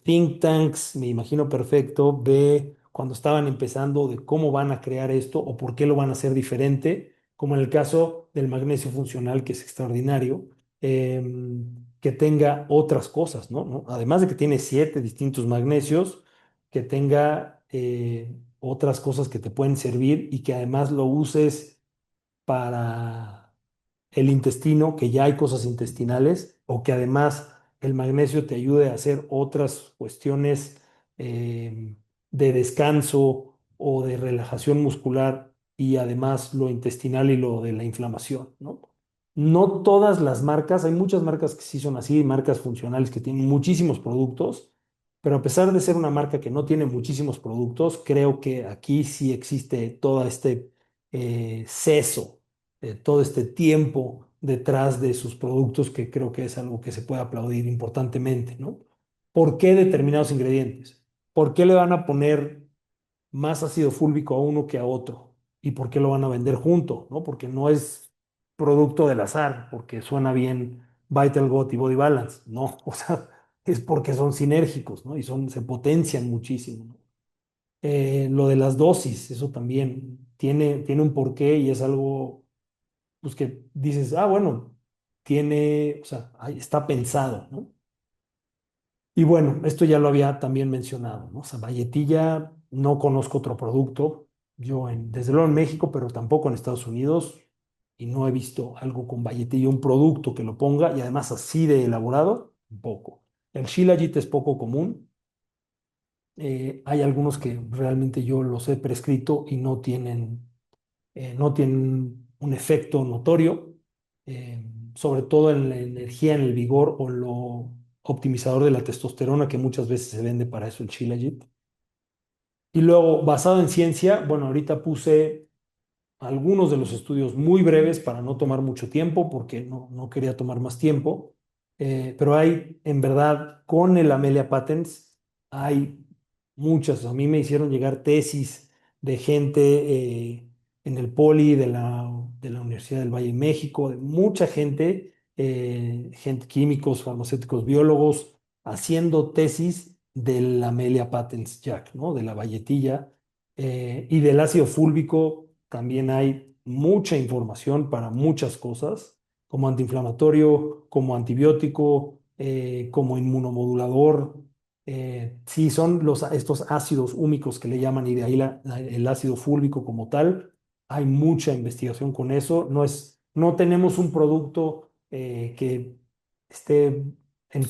think tanks, me imagino perfecto, ve cuando estaban empezando de cómo van a crear esto o por qué lo van a hacer diferente, como en el caso del magnesio funcional, que es extraordinario, que tenga otras cosas, ¿no? Además de que tiene 7 distintos magnesios, que tenga otras cosas que te pueden servir y que además lo uses para el intestino, que ya hay cosas intestinales, o que además el magnesio te ayude a hacer otras cuestiones eh, de descanso o de relajación muscular y además lo intestinal y lo de la inflamación, ¿no? No todas las marcas, hay muchas marcas que sí son así, marcas funcionales que tienen muchísimos productos, pero a pesar de ser una marca que no tiene muchísimos productos, creo que aquí sí existe todo este seso, todo este tiempo detrás de sus productos, que creo que es algo que se puede aplaudir importantemente, ¿no? ¿Por qué determinados ingredientes? ¿Por qué le van a poner más ácido fúlvico a uno que a otro? ¿Y por qué lo van a vender junto? ¿No? Porque no es producto del azar, porque suena bien Vital Gut y Body Balance. No, o sea, es porque son sinérgicos, ¿no? Y se potencian muchísimo, ¿no? Lo de las dosis, eso también tiene un porqué y es algo pues que dices, ah, bueno, o sea, ahí está pensado, ¿no? Y bueno, esto ya lo había también mencionado, ¿no? O sea, Valletilla, no conozco otro producto, desde luego en México, pero tampoco en Estados Unidos, y no he visto algo con Valletilla, un producto que lo ponga, y además así de elaborado, poco. El Shilajit es poco común. Hay algunos que realmente yo los he prescrito y no tienen un efecto notorio, eh, sobre todo en la energía, en el vigor o en lo optimizador de la testosterona, que muchas veces se vende para eso el Shilajit. Y luego, basado en ciencia, bueno, ahorita puse algunos de los estudios muy breves para no tomar mucho tiempo, porque no quería tomar más tiempo. Pero hay, en verdad, con el Amelia Patents, hay muchas. A mí me hicieron llegar tesis de gente en el Poli de la Universidad del Valle de México, de mucha gente, gente químicos, farmacéuticos, biólogos, haciendo tesis del Amelia Patents Jack, ¿no? De la valletilla y del ácido fúlvico también hay mucha información para muchas cosas, como antiinflamatorio, como antibiótico, como inmunomodulador. Sí, son estos ácidos húmicos que le llaman y de ahí el ácido fúlvico como tal. Hay mucha investigación con eso. No tenemos un producto que esté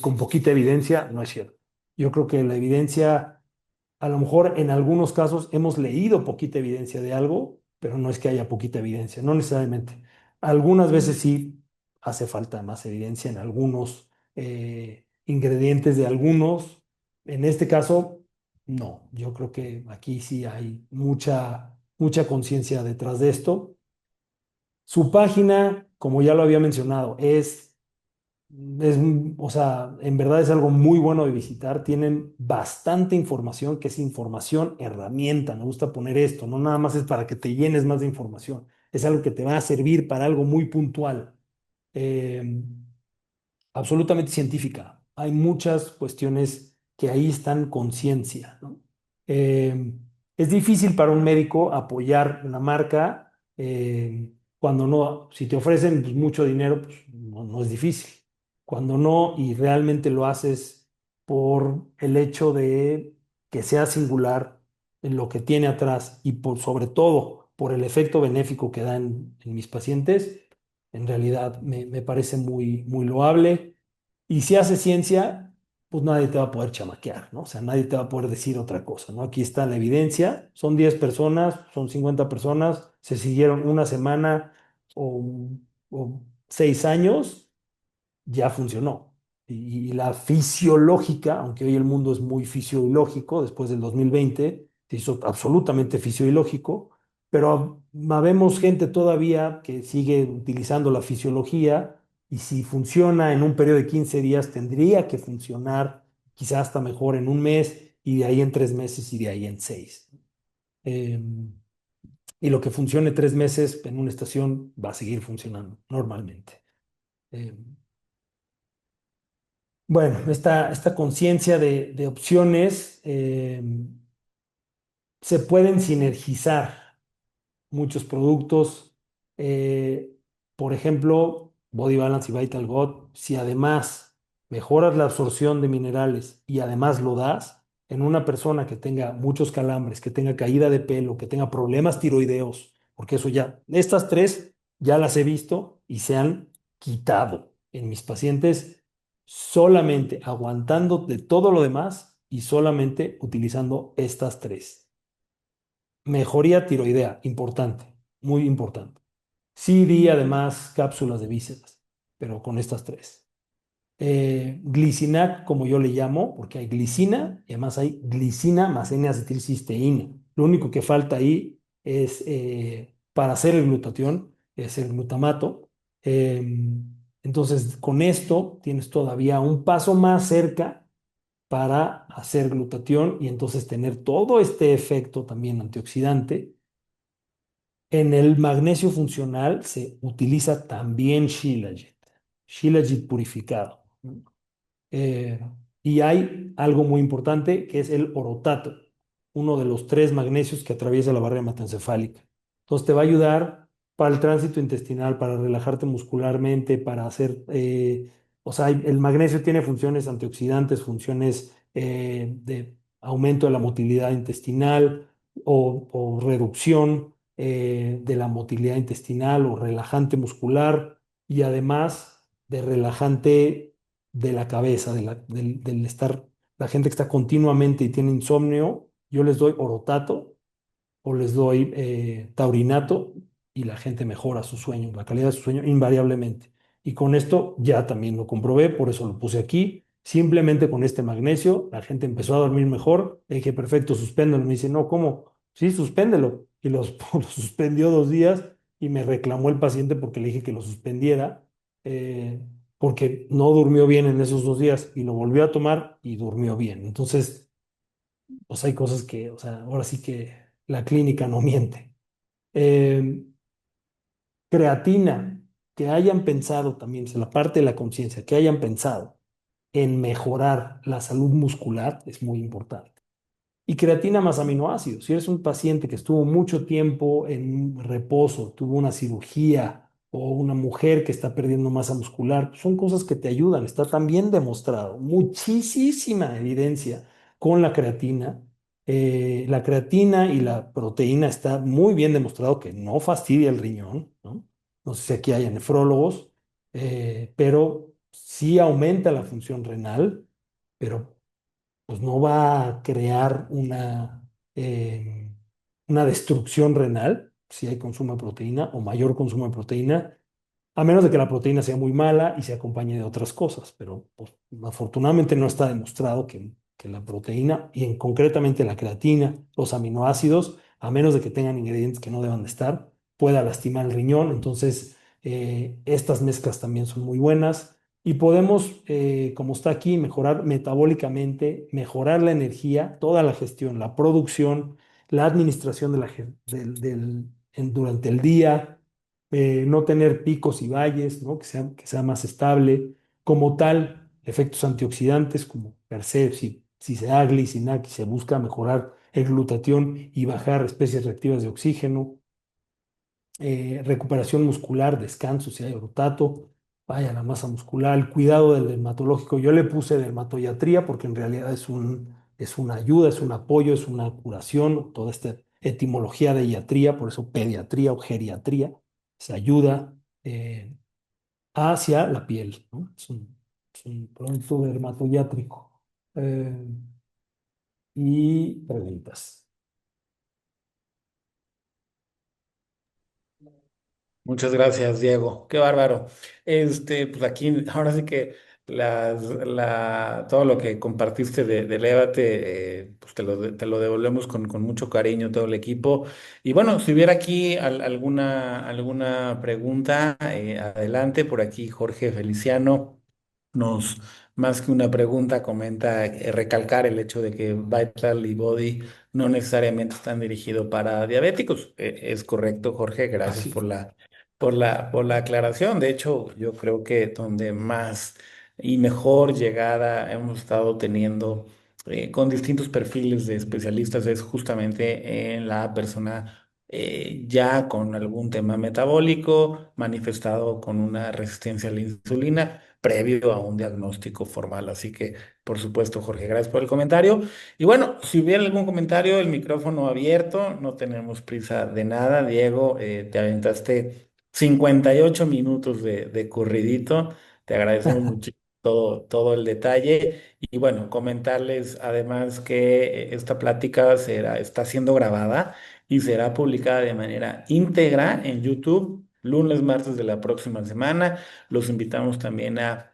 con poquita evidencia, no es cierto. Yo creo que la evidencia a lo mejor en algunos casos hemos leído poquita evidencia de algo, pero no es que haya poquita evidencia, no necesariamente. Algunas veces sí hace falta más evidencia en algunos ingredientes de algunos. En este caso, no. Yo creo que aquí sí hay mucha conciencia detrás de esto. Su página, como ya lo había mencionado, o sea, en verdad es algo muy bueno de visitar. Tienen bastante información, que es información herramienta. Me gusta poner esto, no nada más es para que te llenes más de información. Es algo que te va a servir para algo muy puntual. Eh, Absolutamente científica. Hay muchas cuestiones que ahí están con ciencia, ¿no? Eh, es difícil para un médico apoyar una marca cuando no, si te ofrecen pues, mucho dinero, pues no es difícil. Cuando no y realmente lo haces por el hecho de que sea singular en lo que tiene atrás y por sobre todo por el efecto benéfico que da en mis pacientes, En realidad me parece muy loable. Y si hace ciencia, pues nadie te va a poder chamaquear, ¿no? O sea, nadie te va a poder decir otra cosa, ¿no? Aquí está la evidencia. Son 10 personas, son 50 personas, se siguieron una semana o, o 6 años, ya funcionó. Y la fisiológica, aunque hoy el mundo es muy fisiológico, después del 2020 se hizo absolutamente fisiológico, pero vemos gente todavía que sigue utilizando la fisiología y si funciona en un periodo de 15 días, tendría que funcionar quizás hasta mejor en un mes y de ahí en 3 meses y de ahí en 6. Y lo que funcione 3 meses en una estación va a seguir funcionando normalmente. Em, Bueno, esta conciencia de opciones se pueden sinergizar muchos productos. eh, por ejemplo, Body Balance y Vital God, si además mejoras la absorción de minerales y además lo das en una persona que tenga muchos calambres, que tenga caída de pelo, que tenga problemas tiroideos, porque eso ya, estas tres ya las he visto y se han quitado en mis pacientes solamente aguantando de todo lo demás y solamente utilizando estas tres. Mejoría tiroidea, importante, muy importante. Sí di además cápsulas de bíceps, pero con estas tres. Glicinac, como yo le llamo, porque hay glicina y además hay glicina más N-acetilcisteína. Lo único que falta ahí es, para hacer el glutatión, es el glutamato. Eh, entonces, con esto tienes todavía un paso más cerca para hacer glutatión y entonces tener todo este efecto también antioxidante. En el magnesio funcional se utiliza también Shilajit, Shilajit purificado. Eh, y hay algo muy importante que es el orotato, uno de los tres magnesios que atraviesa la barrera hematoencefálica. Entonces te va a ayudar para el tránsito intestinal, para relajarte muscularmente, para hacer, o sea, el magnesio tiene funciones antioxidantes, funciones de aumento de la motilidad intestinal o reducción de la motilidad intestinal o relajante muscular y además de relajante de la cabeza, del estar, la gente que está continuamente y tiene insomnio, yo les doy orotato o les doy taurinato y la gente mejora su sueño, la calidad de su sueño invariablemente. Y con esto ya también lo comprobé, por eso lo puse aquí. Simplemente con este magnesio, la gente empezó a dormir mejor. Le dije, perfecto, suspéndelo. Me dice, no, ¿cómo? Sí, suspéndelo. Y lo suspendió 2 días y me reclamó el paciente porque le dije que lo suspendiera, porque no durmió bien en esos 2 días y lo volvió a tomar y durmió bien. Entonces, pues hay cosas que, o sea, ahora sí que la clínica no miente. Eh, Creatina, que hayan pensado también, es la parte de la conciencia, que hayan pensado en mejorar la salud muscular es muy importante. Y creatina más aminoácidos. Si eres un paciente que estuvo mucho tiempo en reposo, tuvo una cirugía o una mujer que está perdiendo masa muscular, son cosas que te ayudan. Está también demostrado, muchísima evidencia con la creatina. La creatina y la proteína está muy bien demostrado que no fastidia el riñón, ¿no? No sé si aquí hay nefrólogos, pero sí aumenta la función renal, pero pues no va a crear una destrucción renal si hay consumo de proteína o mayor consumo de proteína, a menos de que la proteína sea muy mala y se acompañe de otras cosas, pero pues, afortunadamente no está demostrado que la proteína y concretamente la creatina, los aminoácidos, a menos de que tengan ingredientes que no deban de estar, pueda lastimar el riñón. Entonces, estas mezclas también son muy buenas y podemos, como está aquí, mejorar metabólicamente, mejorar la energía, toda la gestión, la producción, la administración de durante el día, no tener picos y valles, ¿no? Que sea más estable. Como tal, efectos antioxidantes, como per se, si se da glicinac y se busca mejorar el glutatión y bajar especies reactivas de oxígeno, recuperación muscular, descanso, si hay orotato, vaya la masa muscular, el cuidado del dermatológico. Yo le puse dermatoiatría porque en realidad es una ayuda, es un apoyo, es una curación, toda esta etimología de iatría, por eso pediatría o geriatría, se ayuda. hacia la piel, ¿no? Es un producto dermatoiátrico. Eh, y preguntas. Muchas gracias, Diego. Qué bárbaro. Pues aquí, ahora sí que todo lo que compartiste de Lévate, pues te lo devolvemos con mucho cariño todo el equipo. Y bueno, si hubiera aquí alguna pregunta, adelante. Por aquí Jorge Feliciano nos, más que una pregunta, comenta, recalcar el hecho de que Vital y Body no necesariamente están dirigidos para diabéticos. Es correcto, Jorge. Gracias Así. por la aclaración. De hecho, yo creo que donde más y mejor llegada hemos estado teniendo con distintos perfiles de especialistas es justamente en la persona ya con algún tema metabólico manifestado con una resistencia a la insulina previo a un diagnóstico formal. Así que, por supuesto, Jorge, gracias por el comentario. Y bueno, si hubiera algún comentario, el micrófono abierto, no tenemos prisa de nada. Diego, te aventaste 58 minutos de corridito. Te agradecemos mucho todo el detalle. Y bueno, comentarles además que esta plática está siendo grabada y será publicada de manera íntegra en YouTube lunes, martes de la próxima semana. Los invitamos también a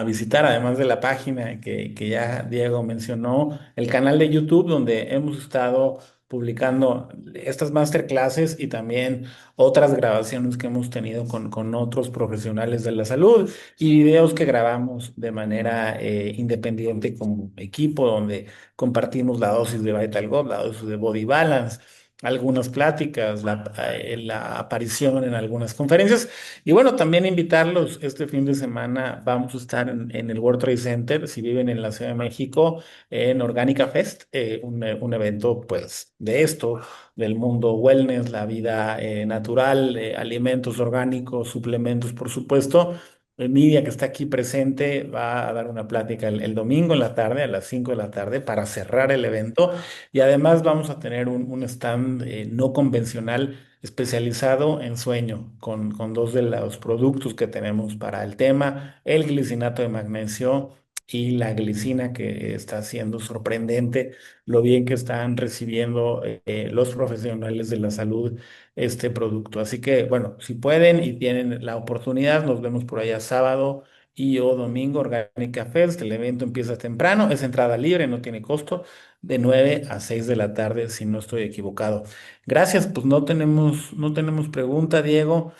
visitar, además de la página que ya Diego mencionó, el canal de YouTube donde hemos estado publicando estas masterclasses y también otras grabaciones que hemos tenido con otros profesionales de la salud y videos que grabamos de manera independiente como equipo, donde compartimos la dosis de Vital Gold, la dosis de Body Balance, algunas pláticas, la aparición en algunas conferencias. Y bueno, también invitarlos, este fin de semana vamos a estar en el World Trade Center, si viven en la Ciudad de México, en Orgánica Fest, un evento pues de esto, del mundo wellness, la vida natural, alimentos orgánicos, suplementos, por supuesto. Nidia, que está aquí presente, va a dar una plática el domingo en la tarde, a las 5 de la tarde, para cerrar el evento. Y además vamos a tener un stand no convencional especializado en sueño, con dos de los productos que tenemos para el tema, el glicinato de magnesio y la glicina, que está siendo sorprendente lo bien que están recibiendo los profesionales de la salud este producto. Así que, bueno, si pueden y tienen la oportunidad, nos vemos por allá sábado y o domingo, Orgánica Fest. El evento empieza temprano, es entrada libre, no tiene costo, de 9 a 6 de la tarde, si no estoy equivocado. Gracias, pues no tenemos pregunta, Diego.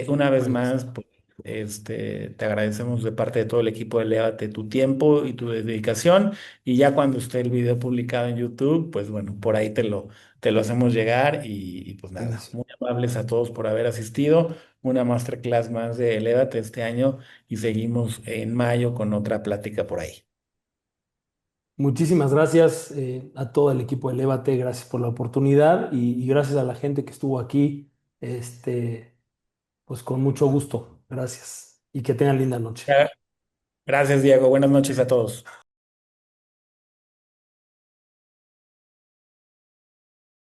Una vez Pues más, pues, te agradecemos de parte de todo el equipo de Lévate tu tiempo y tu dedicación. Y ya cuando esté el video publicado en YouTube, pues bueno, por ahí te lo hacemos llegar. Y pues nada, buenísimo. muy amables a todos por haber asistido. Una masterclass más de Lévate este año y seguimos en mayo con otra plática por ahí. Muchísimas gracias a todo el equipo de Lévate, gracias por la oportunidad y gracias a la gente que estuvo aquí, pues con mucho gusto. Gracias y que tengan linda noche. Gracias, Diego. Buenas noches a todos.